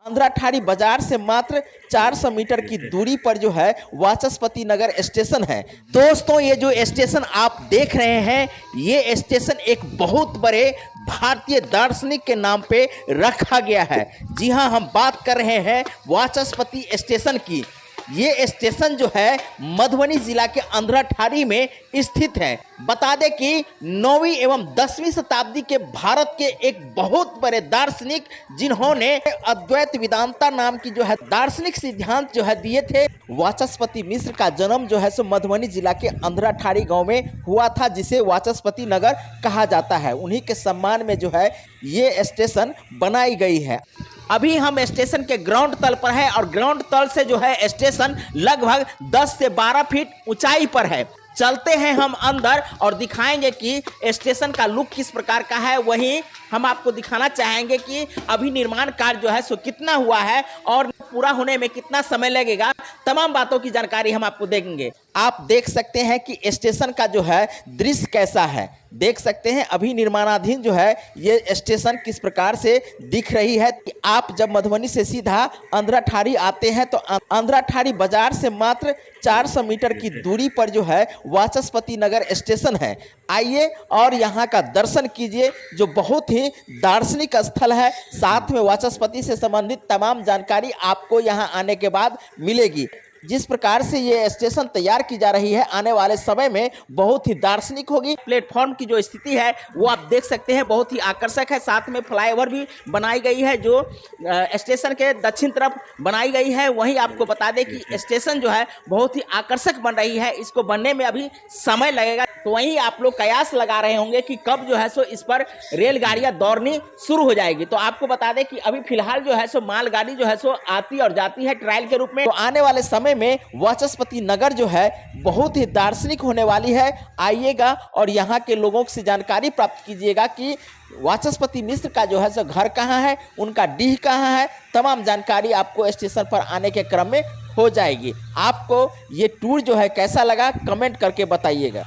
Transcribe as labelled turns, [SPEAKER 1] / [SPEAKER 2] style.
[SPEAKER 1] अंधराठाड़ी बाजार से मात्र 400 मीटर की दूरी पर जो है वाचस्पति नगर स्टेशन है। दोस्तों, ये जो स्टेशन आप देख रहे हैं, ये स्टेशन एक बहुत बड़े भारतीय दार्शनिक के नाम पे रखा गया है। जी हां, हम बात कर रहे हैं वाचस्पति स्टेशन की। ये स्टेशन जो है मधुबनी जिला के अंधराठाड़ी में स्थित है। बता दें कि 9वीं एवं 10वीं शताब्दी के भारत के एक बहुत बड़े दार्शनिक, जिन्होंने अद्वैत वेदांता नाम की जो है दार्शनिक सिद्धांत जो है दिए थे, वाचस्पति मिश्र का जन्म जो है सो मधुबनी जिला के अंधराठाड़ी गांव में हुआ था, जिसे वाचस्पति नगर कहा जाता है। उन्हीं के सम्मान में जो है ये स्टेशन बनाई गई है। अभी हम स्टेशन के ग्राउंड तल पर है और ग्राउंड तल से जो है स्टेशन लगभग 10 से 12 फीट ऊंचाई पर है। चलते हैं हम अंदर और दिखाएंगे कि स्टेशन का लुक किस प्रकार का है। वहीं हम आपको दिखाना चाहेंगे कि अभी निर्माण कार्य जो है सो कितना हुआ है और पूरा होने में कितना समय लगेगा। तमाम बातों की जानकारी हम आपको देंगे। आप देख सकते हैं कि स्टेशन का जो है दृश्य कैसा है। देख सकते हैं अभी निर्माणाधीन जो है ये स्टेशन किस प्रकार से दिख रही है। आप जब मधुबनी से सीधा अंधराठाड़ी आते हैं तो अंधराठाड़ी बाजार से मात्र 400 मीटर की दूरी पर जो है वाचस्पति नगर स्टेशन है। आइए और यहाँ का दर्शन कीजिए, जो बहुत ही दार्शनिक स्थल है। साथ में वाचस्पति से संबंधित तमाम जानकारी आपको यहाँ आने के बाद मिलेगी। जिस प्रकार से ये स्टेशन तैयार की जा रही है, आने वाले समय में बहुत ही दार्शनिक होगी। प्लेटफॉर्म की जो स्थिति है वो आप देख सकते हैं, बहुत ही आकर्षक है। साथ में फ्लाईओवर भी बनाई गई है जो स्टेशन के दक्षिण तरफ बनाई गई है। वहीं आपको बता दें कि स्टेशन जो है बहुत ही आकर्षक बन रही है। इसको बनने में अभी समय लगेगा, तो वहीं आप लोग कयास लगा रहे होंगे कि कब जो है सो इस पर रेलगाड़ियां दौड़नी शुरू हो जाएगी। तो आपको बता दें कि अभी फिलहाल जो है सो मालगाड़ी जो है सो आती और जाती है ट्रायल के रूप में। तो आने वाले समय में वाचस्पति नगर जो है बहुत ही दार्शनिक होने वाली है। आइएगा और यहाँ के लोगों से जानकारी प्राप्त कीजिएगा कि वाचस्पति मिश्र का जो है सो घर कहाँ है, उनका डीह कहाँ है। तमाम जानकारी आपको स्टेशन पर आने के क्रम में हो जाएगी। आपको ये टूर जो है कैसा लगा, कमेंट करके बताइएगा।